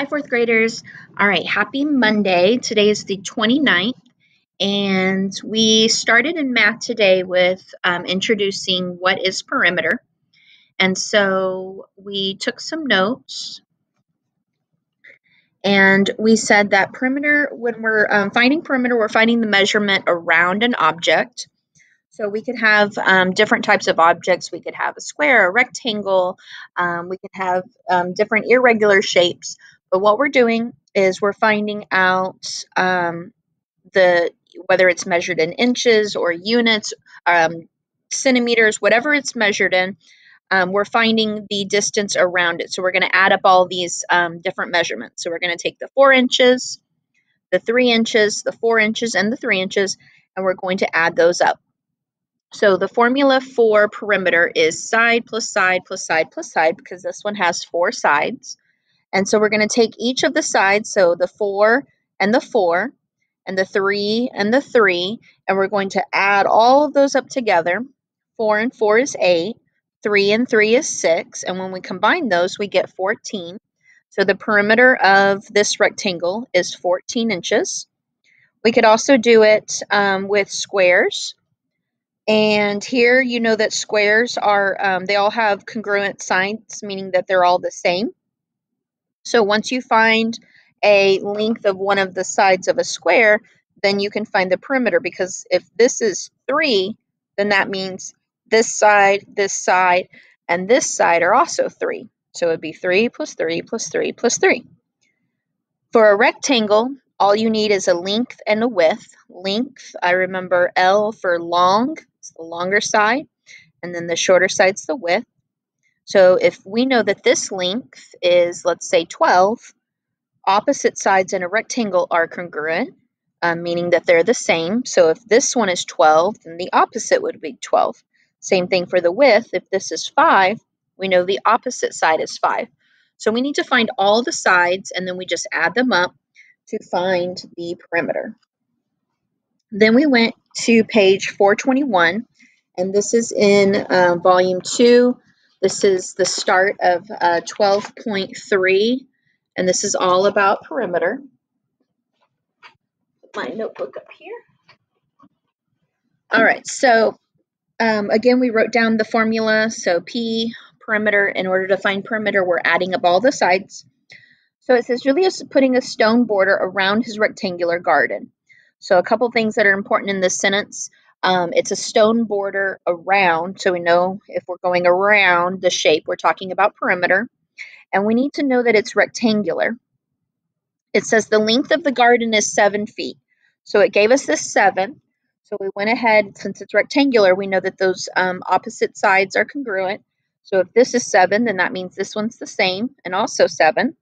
Hi, fourth graders. All right, happy Monday. Today is the 29th, and we started in math today with introducing what is perimeter. And so we took some notes, and we said that perimeter, when we're finding perimeter, we're finding the measurement around an object. So we could have different types of objects. We could have a square, a rectangle. We could have different irregular shapes. But what we're doing is we're finding out the whether it's measured in inches or units, centimeters, whatever it's measured in. We're finding the distance around it. So we're going to add up all these different measurements. So we're going to take the 4 inches, the 3 inches, the 4 inches, and the 3 inches, and we're going to add those up. So the formula for perimeter is side plus side plus side plus side, because this one has 4 sides. And so we're going to take each of the sides, so the 4 and the 4 and the 3 and the 3, and we're going to add all of those up together. 4 and 4 is 8, 3 and 3 is 6, and when we combine those, we get 14. So the perimeter of this rectangle is 14 inches. We could also do it with squares. And here you know that squares are, they all have congruent sides, meaning that they're all the same. So once you find a length of one of the sides of a square, then you can find the perimeter, because if this is 3, then that means this side, and this side are also 3. So it would be 3 plus 3 plus 3 plus 3. For a rectangle, all you need is a length and a width. Length, I remember L for long, it's the longer side, and then the shorter side's the width. So if we know that this length is, let's say, 12, opposite sides in a rectangle are congruent, meaning that they're the same. So if this one is 12, then the opposite would be 12. Same thing for the width. If this is 5, we know the opposite side is 5. So we need to find all the sides, and then we just add them up to find the perimeter. Then we went to page 421, and this is in volume 2. This is the start of 12.3, and this is all about perimeter. Put my notebook up here. All right, so again, we wrote down the formula. So P, perimeter. In order to find perimeter, we're adding up all the sides. So it says Julius is putting a stone border around his rectangular garden. So a couple things that are important in this sentence. It's a stone border around, so we know if we're going around the shape, we're talking about perimeter. And we need to know that it's rectangular. It says the length of the garden is 7 feet. So it gave us this 7. So we went ahead, since it's rectangular, we know that those opposite sides are congruent. So if this is 7, then that means this one's the same, and also 7.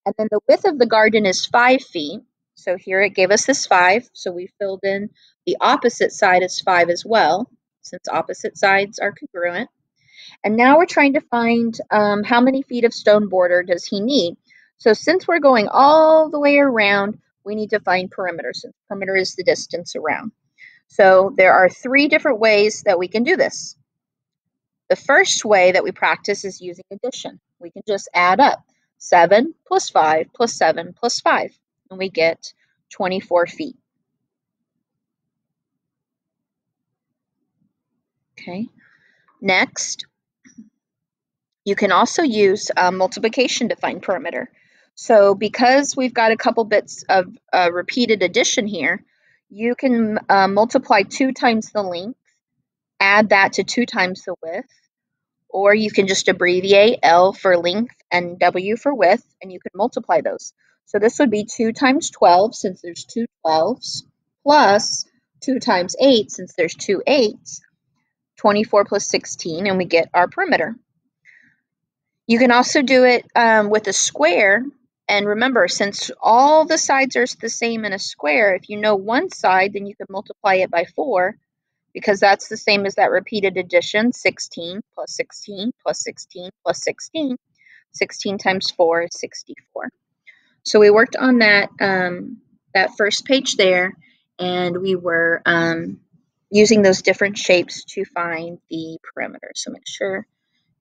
And then the width of the garden is 5 feet. So here it gave us this 5. So we filled in the opposite side as 5 as well, since opposite sides are congruent. And now we're trying to find how many feet of stone border does he need. So since we're going all the way around, we need to find perimeter, since perimeter is the distance around. So there are 3 different ways that we can do this. The first way that we practice is using addition. We can just add up 7 plus 5 plus 7 plus 5, and we get 24 feet. Okay. Next, you can also use multiplication to find perimeter. So because we've got a couple bits of repeated addition here, you can multiply 2 times the length, add that to 2 times the width, or you can just abbreviate L for length and W for width, and you can multiply those. So this would be 2 times 12, since there's 2 12s, plus 2 times 8, since there's 2 8s, 24 plus 16, and we get our perimeter. You can also do it with a square. And remember, since all the sides are the same in a square, if you know one side, then you can multiply it by 4, because that's the same as that repeated addition, 16 plus 16 plus 16 plus 16. 16 times 4 is 64. So we worked on that, that first page there, and we were using those different shapes to find the perimeter. So make sure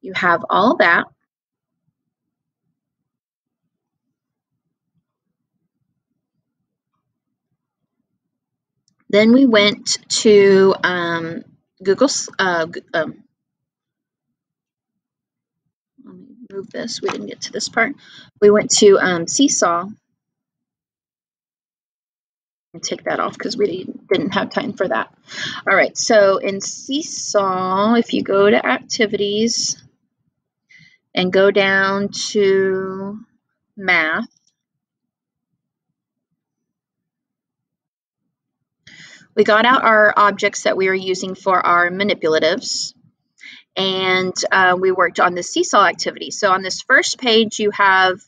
you have all that. Then we went to Google. Let me move this. We didn't get to this part. We went to Seesaw. Take that off because we didn't have time for that. All right, so in Seesaw, if you go to activities and go down to math, we got out our objects that we were using for our manipulatives, and we worked on the Seesaw activity. So on this first page, you have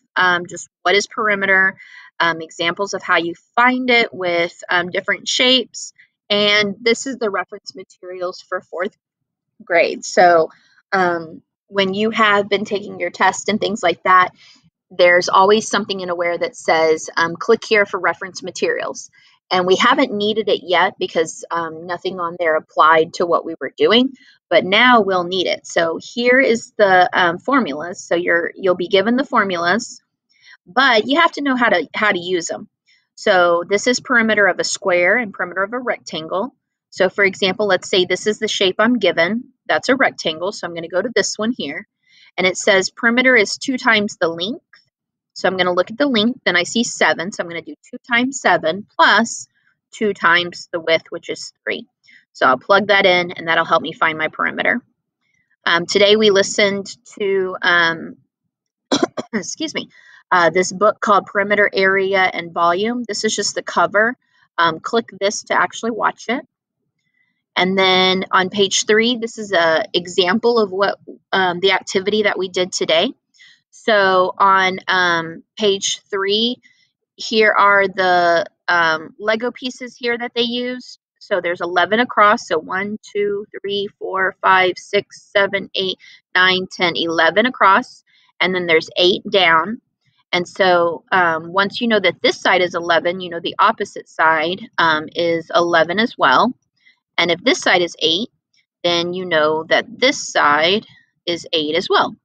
just what is perimeter, examples of how you find it with different shapes, and this is the reference materials for 4th grade. So when you have been taking your test and things like that, there's always something in Aware that says, click here for reference materials. And we haven't needed it yet because nothing on there applied to what we were doing, but now we'll need it. So here is the formulas. So you'll be given the formulas, but you have to know how to use them. So this is perimeter of a square and perimeter of a rectangle. So for example, let's say this is the shape I'm given. That's a rectangle, so I'm going to go to this one here. And it says perimeter is 2 times the length. So I'm going to look at the length, and I see 7. So I'm going to do 2 times 7 plus 2 times the width, which is 3. So I'll plug that in, and that'll help me find my perimeter. Today we listened to, excuse me, this book called Perimeter Area and Volume. This is just the cover. Click this to actually watch it. And then on page 3, this is an example of what the activity that we did today. So on page 3, here are the Lego pieces here that they use. So there's 11 across. So 1, 2, 3, 4, 5, 6, 7, 8, 9, 10, 11 across. And then there's 8 down. And so once you know that this side is 11, you know the opposite side is 11 as well. And if this side is 8, then you know that this side is 8 as well.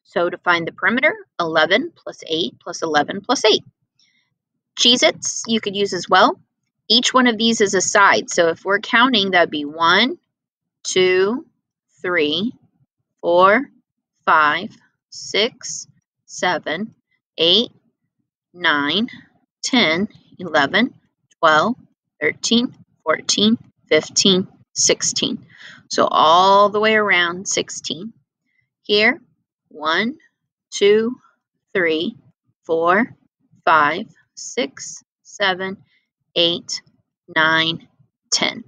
So to find the perimeter, 11 plus 8 plus 11 plus 8. Cheez-Its you could use as well. Each one of these is a side. So if we're counting, that would be 1, 2, 3, 4, 5, 6, 7, 8, 9, 10, 11, 12, 13, 14, 15, 16. So all the way around 16. Here, 1, 2, 3, 4, 5, 6, 7, 8, 9, 10.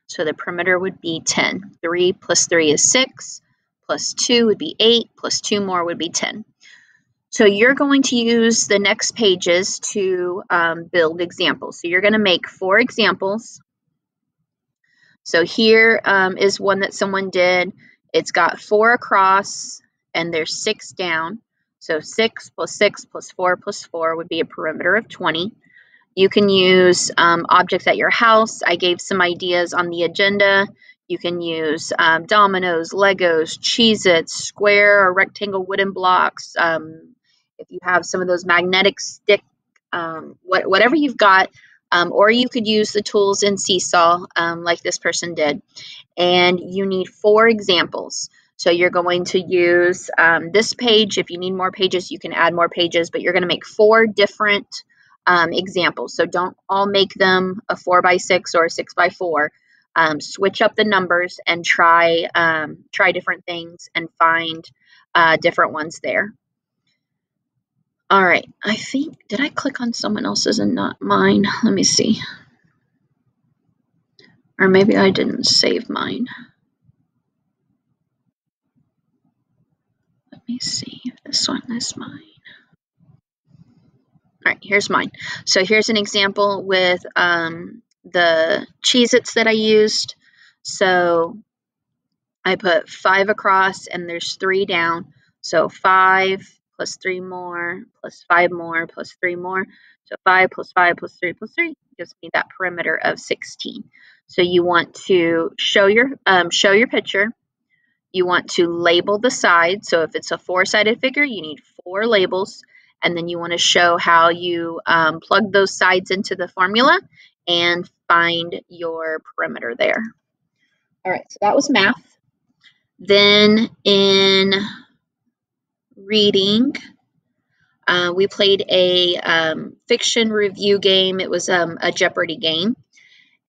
So the perimeter would be 10. 3 plus 3 is 6, plus 2 would be 8, plus 2 more would be 10. So you're going to use the next pages to build examples. So you're going to make 4 examples. So here is one that someone did. It's got 4 across and there's 6 down. So 6 plus 6 plus 4 plus 4 would be a perimeter of 20. You can use objects at your house. I gave some ideas on the agenda. You can use dominoes, Legos, Cheez-Its, square or rectangle wooden blocks. If you have some of those magnetic stick, whatever you've got, or you could use the tools in Seesaw like this person did. And you need 4 examples. So you're going to use this page. If you need more pages, you can add more pages, but you're going to make 4 different examples. So don't all make them a 4x6 or a 6x4. Switch up the numbers and try different things and find different ones there. All right, I think, did I click on someone else's and not mine? Let me see. Or maybe I didn't save mine. Let me see if this one is mine. All right, here's mine. So here's an example with the Cheez-Its that I used. So I put 5 across and there's 3 down. So 5 plus 3 more, plus 5 more, plus 3 more. So 5 plus 5 plus 3 plus 3 gives me that perimeter of 16. So you want to show your picture. You want to label the sides. So if it's a 4-sided figure, you need 4 labels. And then you want to show how you plug those sides into the formula and find your perimeter there. All right, so that was math. Then in reading, we played a fiction review game. It was a Jeopardy game.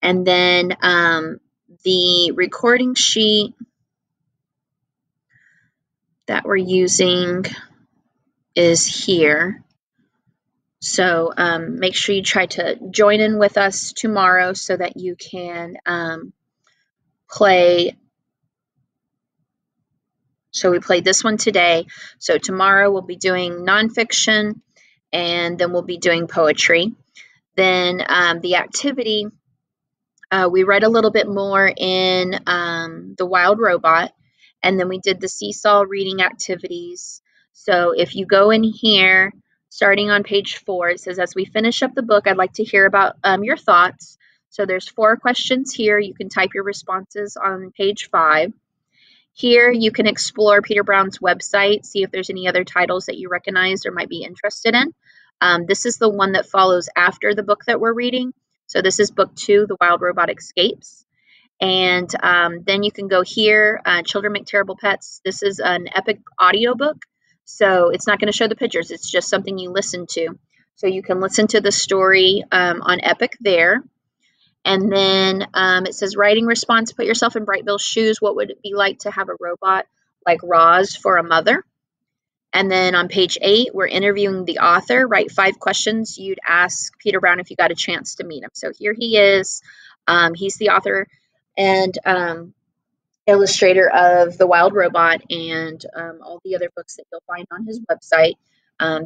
And then the recording sheet that we're using is here. So make sure you try to join in with us tomorrow so that you can play. So we played this one today. So tomorrow we'll be doing nonfiction, and then we'll be doing poetry. Then the activity, we read a little bit more in The Wild Robot, and then we did the seesaw reading activities. So if you go in here, starting on page 4, it says, as we finish up the book, I'd like to hear about your thoughts. So there's 4 questions here. You can type your responses on page 5. Here you can explore Peter Brown's website, see if there's any other titles that you recognize or might be interested in. This is the one that follows after the book that we're reading. So this is book 2, The Wild Robot Escapes. And then you can go here, Children Make Terrible Pets. This is an Epic audiobook. So it's not going to show the pictures. It's just something you listen to. So you can listen to the story on Epic there. And then it says writing response, put yourself in Bright Bill's shoes. What would it be like to have a robot like Roz for a mother? And then on page 8, we're interviewing the author. Write 5 questions you'd ask Peter Brown if you got a chance to meet him. So here he is. He's the author and illustrator of The Wild Robot and all the other books that you'll find on his website.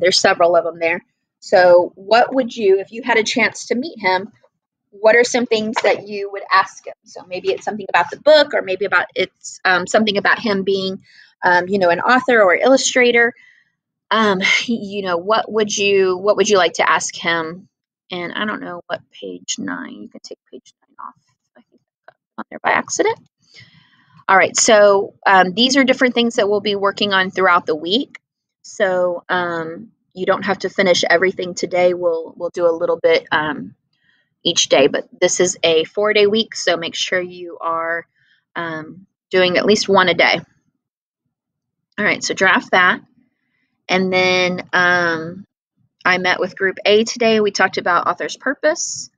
There's several of them there. So what would you, if you had a chance to meet him, what are some things that you would ask him? So maybe it's something about the book, or maybe it's something about him being, an author or illustrator. What would you like to ask him? And I don't know what page 9. You can take page 9 off. I think I got on there by accident. All right, so these are different things that we'll be working on throughout the week. So you don't have to finish everything today. We'll do a little bit each day, but this is a 4-day week, so make sure you are doing at least one a day. All right, so draft that. And then I met with Group A today. We talked about author's purpose.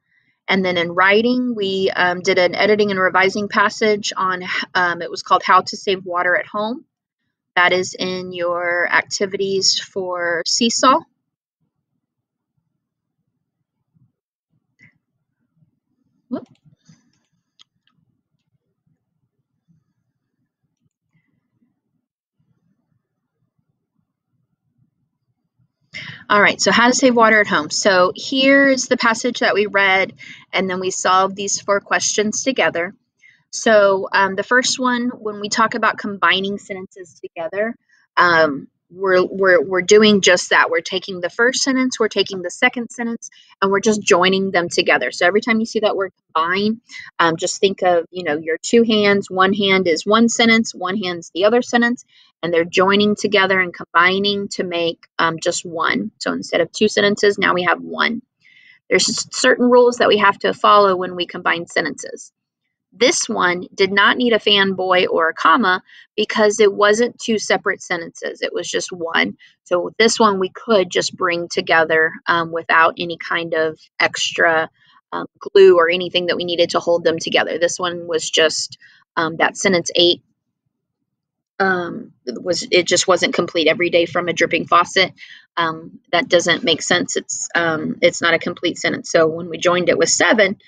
And then in writing, we did an editing and revising passage on, it was called How to Save Water at Home. That is in your activities for Seesaw. Whoop. All right, so how to save water at home. So here's the passage that we read, and then we solved these 4 questions together. So the first one, when we talk about combining sentences together, we're doing just that. We're taking the first sentence, we're taking the second sentence, and we're just joining them together. So every time you see that word combine, just think of, your 2 hands. One hand is one sentence, one hand's the other sentence, and they're joining together and combining to make just one. So instead of 2 sentences, now we have one. There's certain rules that we have to follow when we combine sentences. This one did not need a fanboy or a comma because it wasn't 2 separate sentences. It was just one. So with this one, we could just bring together without any kind of extra glue or anything that we needed to hold them together. This one was just that sentence 8. It just wasn't complete. Every day from a dripping faucet. That doesn't make sense. It's not a complete sentence. So when we joined it with 7,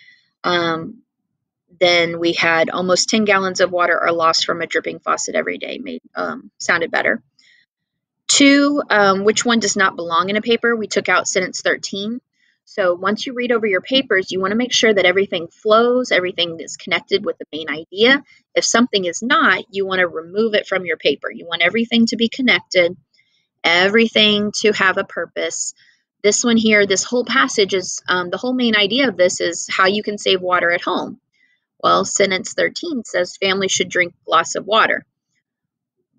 then we had almost 10 gallons of water are lost from a dripping faucet every day. Sounded better. 2, which one does not belong in a paper? We took out sentence 13. So once you read over your papers, you want to make sure that everything flows, everything is connected with the main idea. If something is not, you want to remove it from your paper. You want everything to be connected, everything to have a purpose. This one here, this whole passage is, the whole main idea of this is how you can save water at home. Well, sentence 13 says families should drink a glass of water.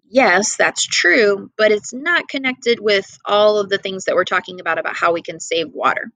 Yes, that's true, but it's not connected with all of the things that we're talking about how we can save water.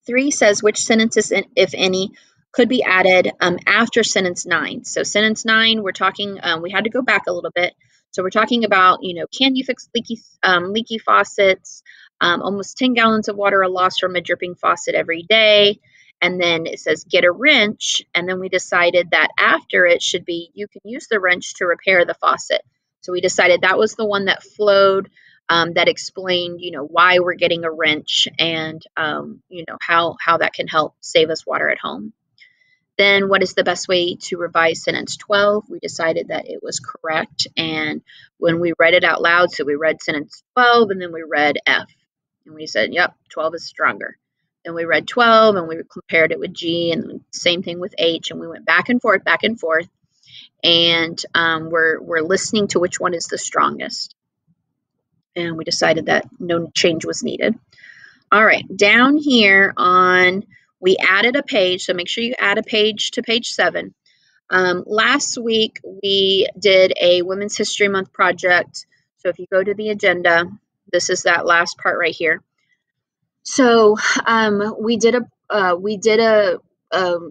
3 says which sentences, if any, could be added after sentence 9. So sentence 9, we're talking, we had to go back a little bit. So we're talking about, can you fix leaky faucets? Almost 10 gallons of water are lost from a dripping faucet every day. And then it says get a wrench. And then we decided that after it should be, you can use the wrench to repair the faucet. So we decided that was the one that flowed, that explained, why we're getting a wrench and, how that can help save us water at home. Then what is the best way to revise sentence 12? We decided that it was correct. And when we read it out loud, so we read sentence 12 and then we read F. And we said, yep, 12 is stronger. Then we read 12 and we compared it with G, and same thing with H. And we went back and forth. And we're listening to which one is the strongest. And we decided that no change was needed. All right, down here we added a page, so make sure you add a page to page 7. Last week, we did a Women's History Month project. So if you go to the agenda, this is that last part right here. So we did a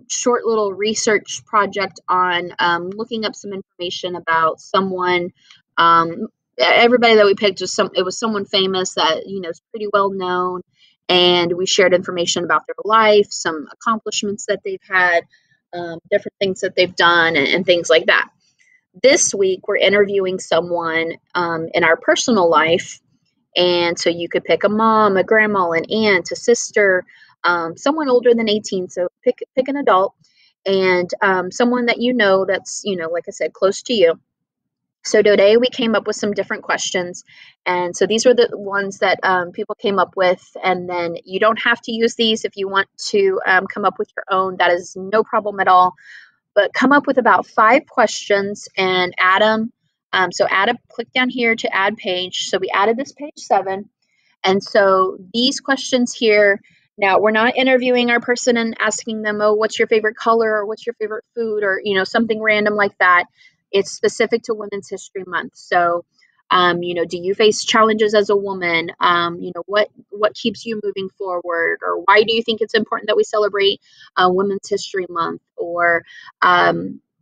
short little research project on looking up some information about someone. Everybody that we picked was someone famous that is pretty well known, and we shared information about their life, some accomplishments that they've had, different things that they've done, and things like that. This week we're interviewing someone in our personal life, and so you could pick a mom, a grandma, an aunt, a sister, someone older than 18. So pick an adult, and someone that that's like I said, close to you. So today we came up with some different questions, and so these were the ones that people came up with, and then you don't have to use these if you want to come up with your own. That is no problem at all, but come up with about 5 questions and add them. So click down here to add page. So we added this page 7, and so these questions here, now we're not interviewing our person and asking them, oh, what's your favorite color, or what's your favorite food, or something random like that. It's specific to Women's History Month. So, do you face challenges as a woman? What keeps you moving forward? Or why do you think it's important that we celebrate Women's History Month? Or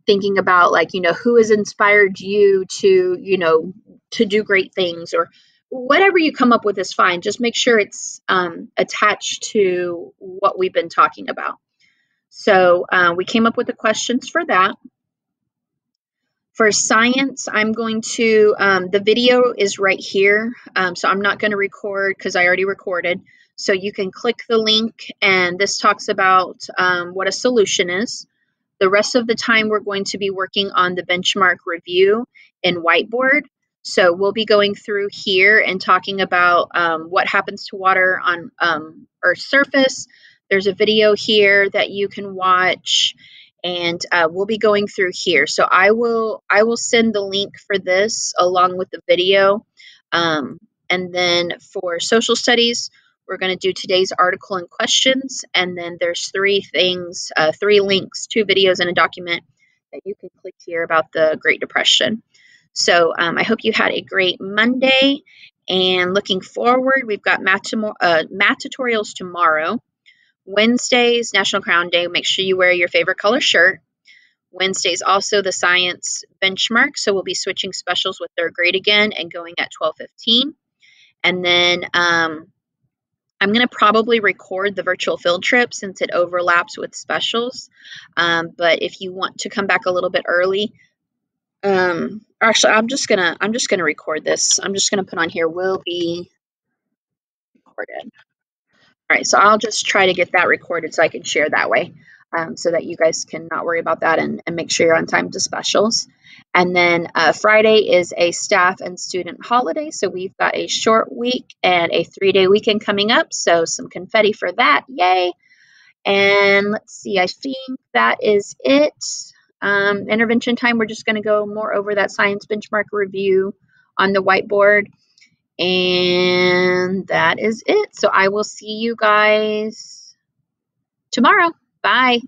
thinking about who has inspired you to, to do great things, or whatever you come up with is fine. Just make sure it's attached to what we've been talking about. So we came up with the questions for that. For science, I'm going to, the video is right here. So I'm not going to record because I already recorded. So you can click the link, and this talks about what a solution is. The rest of the time, we're going to be working on the benchmark review in Whiteboard. So we'll be going through here and talking about what happens to water on Earth's surface. There's a video here that you can watch, and we'll be going through here. So I will send the link for this along with the video. And then for social studies, we're going to do today's article and questions, and then there's 3 things, 3 links, 2 videos and a document that you can click here about the Great Depression. So I hope you had a great Monday, and looking forward, we've got math tutorials tomorrow. Wednesday's National Crown Day. Make sure you wear your favorite color shirt. Wednesday's also the science benchmark, so we'll be switching specials with 3rd grade again and going at 12:15. And then I'm going to probably record the virtual field trip since it overlaps with specials. But if you want to come back a little bit early, actually, I'm just gonna record this. I'm just gonna put on here will be recorded. All right, so I'll just try to get that recorded so I can share that way, so that you guys can not worry about that and make sure you're on time to specials. And then Friday is a staff and student holiday, so we've got a short week and a 3-day weekend coming up, so some confetti for that, yay. And let's see, I think that is it. Intervention time, we're just going to go more over that science benchmark review on the whiteboard. And that is it. So I will see you guys tomorrow. Bye.